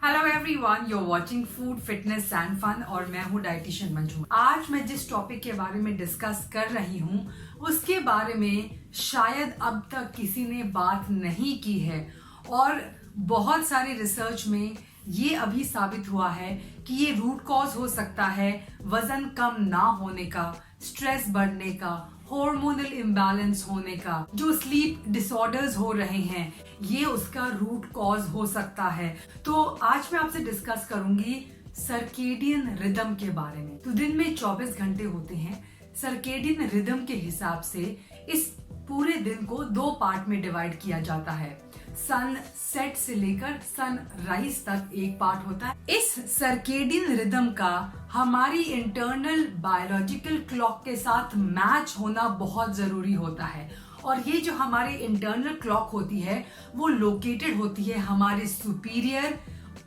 Hello everyone, you are watching food fitness and fun और मैं हूँ डाइटिशियन मंजू। आज मैं जिस टॉपिक के बारे में डिस्कस कर रही हूँ उसके बारे में शायद अब तक किसी ने बात नहीं की है और बहुत सारे रिसर्च में ये अभी साबित हुआ है कि ये रूट कॉज हो सकता है वजन कम ना होने का, स्ट्रेस बढ़ने का, हार्मोनल इम्बैलेंस होने का, जो स्लीप डिसऑर्डर्स हो रहे हैं ये उसका रूट कॉज हो सकता है। तो आज मैं आपसे डिस्कस करूंगी सर्केडियन रिदम के बारे में। तो दिन में 24 घंटे होते हैं। सर्केडियन रिदम के हिसाब से इस पूरे दिन को 2 पार्ट में डिवाइड किया जाता है। सन सेट से लेकर सन राइज तक एक पार्ट होता है। इस सर्केडियन रिदम का हमारी इंटरनल बायोलॉजिकल क्लॉक के साथ मैच होना बहुत जरूरी होता है और ये जो हमारी इंटरनल क्लॉक होती है वो लोकेटेड होती है हमारे सुपीरियर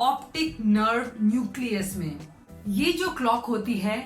ऑप्टिक नर्व न्यूक्लियस में। ये जो क्लॉक होती है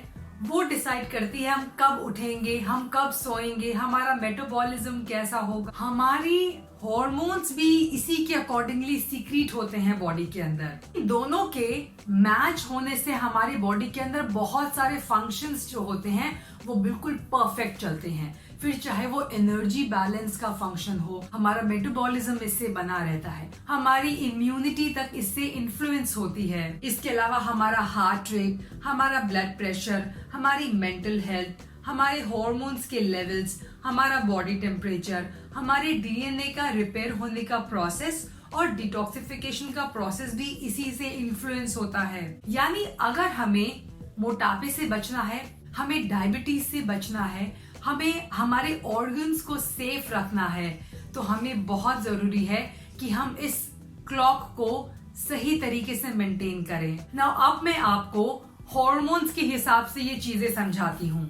वो डिसाइड करती है हम कब उठेंगे, हम कब सोएंगे, हमारा मेटाबॉलिज्म कैसा होगा, हमारी हॉर्मोन्स भी इसी के अकॉर्डिंगली सीक्रेट होते हैं बॉडी के अंदर। दोनों के मैच होने से हमारी बॉडी के अंदर बहुत सारे फंक्शंस जो होते हैं वो बिल्कुल परफेक्ट चलते हैं। फिर चाहे वो एनर्जी बैलेंस का फंक्शन हो, हमारा मेटाबॉलिज्म इससे बना रहता है, हमारी इम्यूनिटी तक इससे इन्फ्लुएंस होती है। इसके अलावा हमारा हार्ट रेट, हमारा ब्लड प्रेशर, हमारी मेंटल हेल्थ, हमारे हॉर्मोन्स के लेवल्स, हमारा बॉडी टेम्परेचर, हमारे डीएनए का रिपेयर होने का प्रोसेस और डिटॉक्सिफिकेशन का प्रोसेस भी इसी से इन्फ्लुएंस होता है। यानी अगर हमें मोटापे से बचना है, हमें डायबिटीज से बचना है, हमें हमारे ऑर्गन्स को सेफ रखना है, तो हमें बहुत जरूरी है कि हम इस क्लॉक को सही तरीके से मेंटेन करें। नाउ अब मैं आपको हॉर्मोन्स के हिसाब से ये चीजें समझाती हूँ।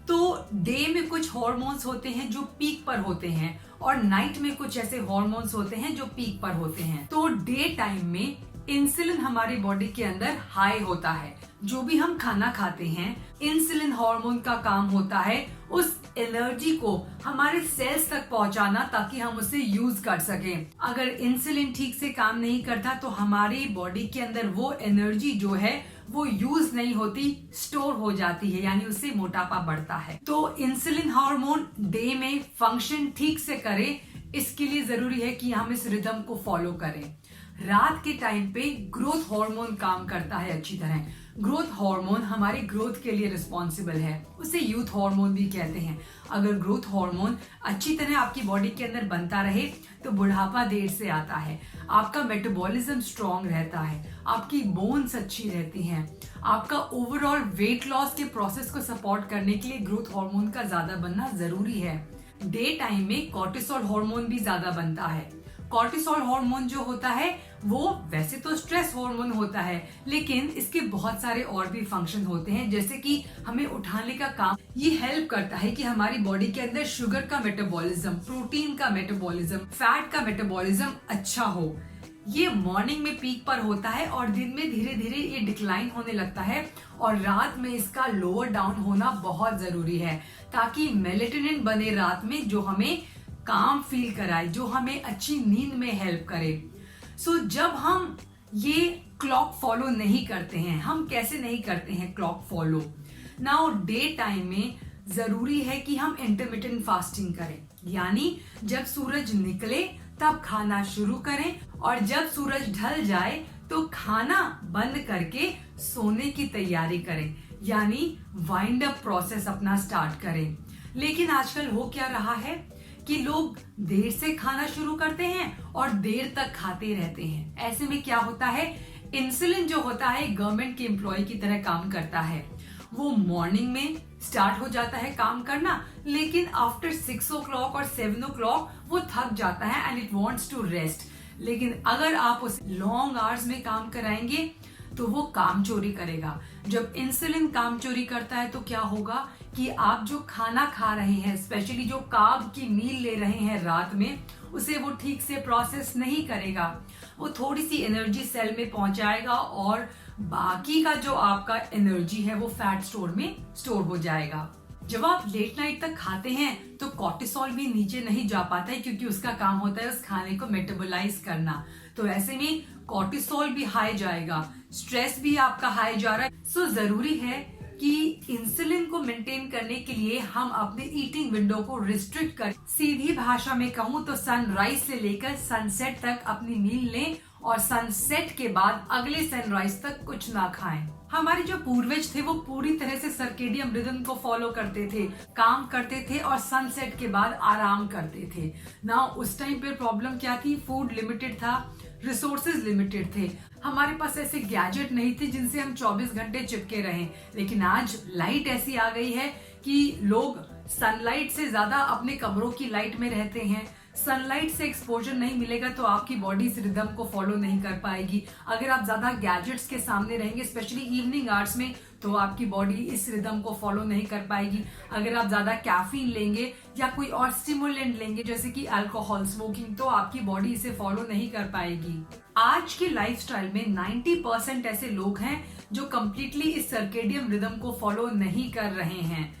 तो डे में कुछ हॉर्मोन्स होते हैं जो पीक पर होते हैं और नाइट में कुछ ऐसे हॉर्मोन्स होते हैं जो पीक पर होते हैं। तो डे टाइम में इंसुलिन हमारी बॉडी के अंदर हाई होता है। जो भी हम खाना खाते हैं इंसुलिन हार्मोन का काम होता है उस एनर्जी को हमारे सेल्स तक पहुंचाना ताकि हम उसे यूज कर सकें। अगर इंसुलिन ठीक से काम नहीं करता तो हमारी बॉडी के अंदर वो एनर्जी जो है वो यूज नहीं होती, स्टोर हो जाती है, यानी उससे मोटापा बढ़ता है। तो इंसुलिन हार्मोन डे में फंक्शन ठीक से करे, इसके लिए जरूरी है कि हम इस रिदम को फॉलो करें। रात के टाइम पे ग्रोथ हार्मोन काम करता है अच्छी तरह। ग्रोथ हार्मोन हमारी ग्रोथ के लिए रिस्पॉन्सिबल है, उसे यूथ हार्मोन भी कहते हैं। अगर ग्रोथ हार्मोन अच्छी तरह आपकी बॉडी के अंदर बनता रहे तो बुढ़ापा देर से आता है, आपका मेटाबॉलिज्म स्ट्रांग रहता है, आपकी बोन्स अच्छी रहती हैं, आपका ओवरऑल वेट लॉस के प्रोसेस को सपोर्ट करने के लिए ग्रोथ हार्मोन का ज्यादा बनना जरूरी है। डे टाइम में कॉर्टिसोल हार्मोन भी ज्यादा बनता है। कॉर्टिसोल हार्मोन जो होता है वो वैसे तो स्ट्रेस हार्मोन होता है, लेकिन इसके बहुत सारे और भी फंक्शन होते हैं, जैसे कि हमें उठाने का काम। ये हेल्प करता है कि हमारी बॉडी के अंदर शुगर का मेटाबॉलिज्म, प्रोटीन का मेटाबॉलिज्म, फैट का मेटाबॉलिज्म अच्छा हो। ये मॉर्निंग में पीक पर होता है और दिन में धीरे धीरे ये डिक्लाइन होने लगता है और रात में इसका लोअर डाउन होना बहुत जरूरी है ताकि मेलेटोनिन बने रात में, जो हमें काम फील कराए, जो हमें अच्छी नींद में हेल्प करे। सो जब हम ये क्लॉक फॉलो नहीं करते हैं, हम कैसे नहीं करते हैं clock follow? Now day time में जरूरी है कि हम इंटरमिटेंट फास्टिंग करें, यानी जब सूरज निकले तब खाना शुरू करें और जब सूरज ढल जाए तो खाना बंद करके सोने की तैयारी करें, यानी वाइंड अप प्रोसेस अपना स्टार्ट करें। लेकिन आजकल हो क्या रहा है कि लोग देर से खाना शुरू करते हैं और देर तक खाते रहते हैं। ऐसे में क्या होता है, इंसुलिन जो होता है गवर्नमेंट के एम्प्लॉय की तरह काम करता है। वो मॉर्निंग में स्टार्ट हो जाता है काम करना, लेकिन आफ्टर 6 o'clock और 7 o'clock वो थक जाता है and it wants to rest. लेकिन अगर आप उसे लॉन्ग आवर्स में काम कराएंगे तो वो काम चोरी करेगा। जब इंसुलिन काम चोरी करता है तो क्या होगा कि आप जो खाना खा रहे हैं, स्पेशली जो कार्ब की मील ले रहे हैं रात में, उसे वो ठीक से प्रोसेस नहीं करेगा। वो थोड़ी सी एनर्जी सेल में पहुंचाएगा और बाकी का जो आपका एनर्जी है वो फैट स्टोर में स्टोर हो जाएगा। जब आप लेट नाइट तक खाते हैं तो कॉर्टिसोल भी नीचे नहीं जा पाता है, क्योंकि उसका काम होता है उस खाने को मेटाबोलाइज करना। तो ऐसे में कॉर्टिसोल भी हाई जाएगा, स्ट्रेस भी आपका हाई जा रहा है। सो जरूरी है कि इंसुलिन को मेंटेन करने के लिए हम अपने ईटिंग विंडो को रिस्ट्रिक्ट करें। सीधी भाषा में कहूँ तो सनराइज से लेकर सनसेट तक अपनी मील लें और सनसेट के बाद अगले सनराइज तक कुछ ना खाएं। हमारे जो पूर्वज थे वो पूरी तरह से सर्केडियम रिदम को फॉलो करते थे, काम करते थे और सनसेट के बाद आराम करते थे ना। उस टाइम पे प्रॉब्लम क्या थी? फूड लिमिटेड था, रिसोर्सेज लिमिटेड थे, हमारे पास ऐसे गैजेट नहीं थे जिनसे हम 24 घंटे चिपके रहें। लेकिन आज लाइट ऐसी आ गई है कि लोग सनलाइट से ज्यादा अपने कमरों की लाइट में रहते हैं। सनलाइट से एक्सपोजर नहीं मिलेगा तो आपकी बॉडी इस रिदम को फॉलो नहीं कर पाएगी। अगर आप ज्यादा गैजेट्स के सामने रहेंगे, स्पेशली इवनिंग आवर्स में, तो आपकी बॉडी इस रिदम को फॉलो नहीं कर पाएगी। अगर आप ज्यादा कैफीन लेंगे या कोई और स्टिमुलेंट लेंगे जैसे कि अल्कोहल, स्मोकिंग, तो आपकी बॉडी इसे फॉलो नहीं कर पाएगी। आज की लाइफस्टाइल में 90% ऐसे लोग हैं जो कंप्लीटली इस सर्केडियम रिदम को फॉलो नहीं कर रहे हैं।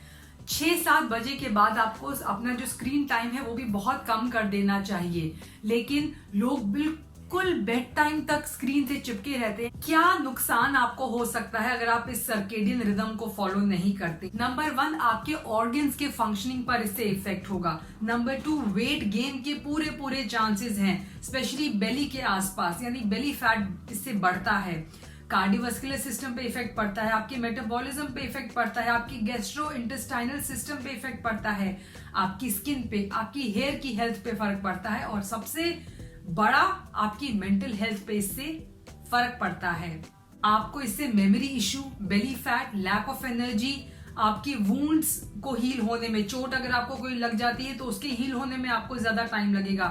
6-7 बजे के बाद आपको अपना जो स्क्रीन टाइम है वो भी बहुत कम कर देना चाहिए, लेकिन लोग बिल्कुल बेड टाइम तक स्क्रीन से चिपके रहते हैं। क्या नुकसान आपको हो सकता है अगर आप इस सर्केडियन रिदम को फॉलो नहीं करते? नंबर 1, आपके ऑर्गन्स के फंक्शनिंग पर इससे इफेक्ट होगा। नंबर 2, वेट गेन के पूरे चांसेस हैं, स्पेशली बेली के आसपास, यानी बेली फैट इससे बढ़ता है। कार्डियोवास्कुलर सिस्टम पे इफेक्ट पड़ता है, आपके मेटाबॉलिज्म पे इफेक्ट पड़ता है, आपकी गैस्ट्रो इंटेस्टाइनल सिस्टम पे इफेक्ट पड़ता है, आपकी स्किन पे, आपकी हेयर की हेल्थ पे फर्क पड़ता है और सबसे बड़ा आपकी मेंटल हेल्थ पे इससे फर्क पड़ता है। आपको इससे memory issue, belly fat, lack of energy, आपकी वुंड्स को हील होने में, चोट अगर आपको कोई लग जाती है तो उसके हील होने में आपको ज्यादा टाइम लगेगा।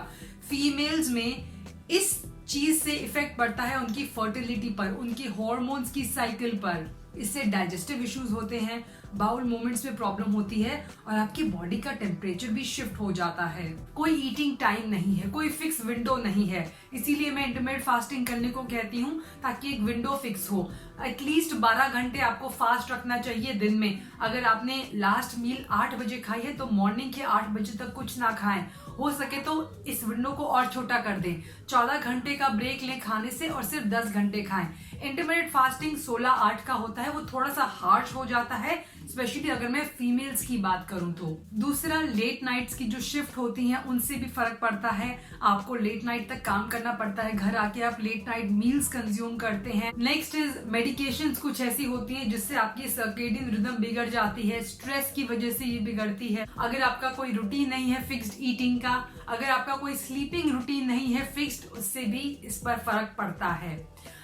फीमेल्स में इस चीज से इफेक्ट पड़ता है उनकी फर्टिलिटी पर, उनकी हॉर्मोन्स की साइकिल पर। इससे डाइजेस्टिव इश्यूज होते हैं, बाउल मूवमेंट्स में प्रॉब्लम होती है और आपकी बॉडी का टेम्परेचर भी शिफ्ट हो जाता है। कोई ईटिंग टाइम नहीं है, कोई फिक्स विंडो नहीं है, इसीलिए मैं इंटरमिटेंट फास्टिंग करने को कहती हूँ ताकि एक विंडो फिक्स हो। एटलीस्ट 12 घंटे आपको फास्ट रखना चाहिए दिन में। अगर आपने लास्ट मील 8 बजे खाई है तो मॉर्निंग के 8 बजे तक कुछ ना खाएं। हो सके तो इस विंडो को और छोटा कर दें, 14 घंटे का ब्रेक लें खाने से और सिर्फ 10 घंटे खाएं। इंटरमिटेंट फास्टिंग 16-8 का होता है, वो थोड़ा सा हार्श हो जाता है, स्पेशली अगर मैं फीमेल्स की बात करूं तो। दूसरा, लेट नाइट्स की जो शिफ्ट होती हैं उनसे भी फर्क पड़ता है। आपको लेट नाइट तक काम करना पड़ता है, घर आके आप लेट नाइट मील्स कंज्यूम करते हैं। नेक्स्ट इज मेडिकेशंस कुछ ऐसी होती हैं जिससे आपकी सर्केडियन रिदम बिगड़ जाती है, स्ट्रेस की वजह से ये बिगड़ती है। अगर आपका कोई रूटीन नहीं है फिक्स्ड ईटिंग का, अगर आपका कोई स्लीपिंग रूटीन नहीं है फिक्स्ड, उससे भी इस पर फर्क पड़ता है।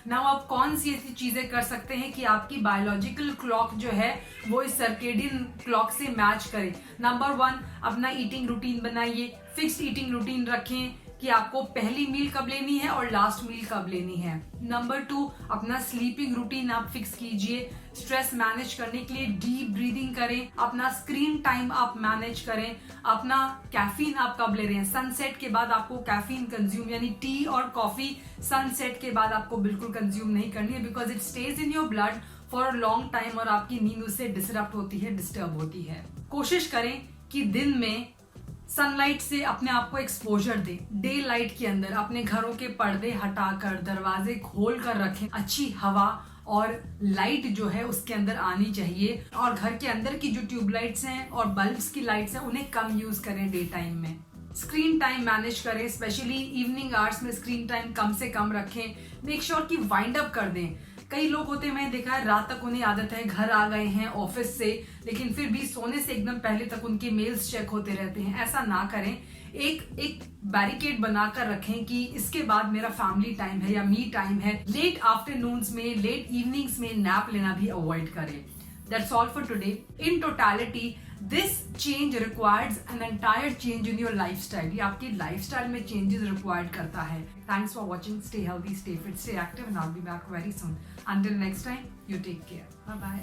नाउ आप कौन सी ऐसी चीजें कर सकते हैं कि आपकी बायोलॉजिकल क्लॉक जो है वो इस सर्केडियन क्लॉक से मैच करे? नंबर 1, अपना ईटिंग रूटीन बनाइए, फिक्स्ड ईटिंग रूटीन रखें कि आपको पहली मील कब लेनी है और लास्ट मील कब लेनी है। नंबर 2, अपना स्लीपिंग रूटीन आप फिक्स कीजिए। स्ट्रेस मैनेज करने के लिए डीप ब्रीदिंग करें, अपना स्क्रीन टाइम आप मैनेज करें, अपना कैफीन आप कब ले रहे हैं। सनसेट के बाद आपको कैफीन कंज्यूम, यानी टी और कॉफी सनसेट के बाद आपको बिल्कुल कंज्यूम नहीं करनी है, because it stage in your blood for a long time और आपकी नींद उससे डिसरप्ट होती है, डिस्टर्ब होती है। कोशिश करें कि दिन में सनलाइट से अपने आप को एक्सपोजर दें। डे लाइट के अंदर अपने घरों के पर्दे हटाकर, दरवाजे खोल कर रखें, अच्छी हवा और लाइट जो है उसके अंदर आनी चाहिए। और घर के अंदर की जो ट्यूबलाइट्स हैं और बल्ब्स की लाइट्स हैं उन्हें कम यूज करें डे टाइम में। स्क्रीन टाइम मैनेज करें, स्पेशली इवनिंग आवर्स में स्क्रीन टाइम कम से कम रखें। मेक श्योर कि वाइंड अप कर दें। कई लोग होते हैं, मैंने देखा है, रात तक उन्हें आदत है, घर आ गए हैं ऑफिस से, लेकिन फिर भी सोने से एकदम पहले तक उनके मेल्स चेक होते रहते हैं। ऐसा ना करें। एक बैरिकेड बनाकर रखें कि इसके बाद मेरा फैमिली टाइम है या मी टाइम है। लेट आफ्टरनून्स में, लेट इवनिंग्स में नैप लेना भी अवॉइड करें। That's all for today. In totality, this change requires an entire change in your lifestyle. ये आपकी lifestyle में changes required करता है. Thanks for watching. Stay healthy, stay fit, stay active, and I'll be back very soon. Until next time, you take care. Bye bye.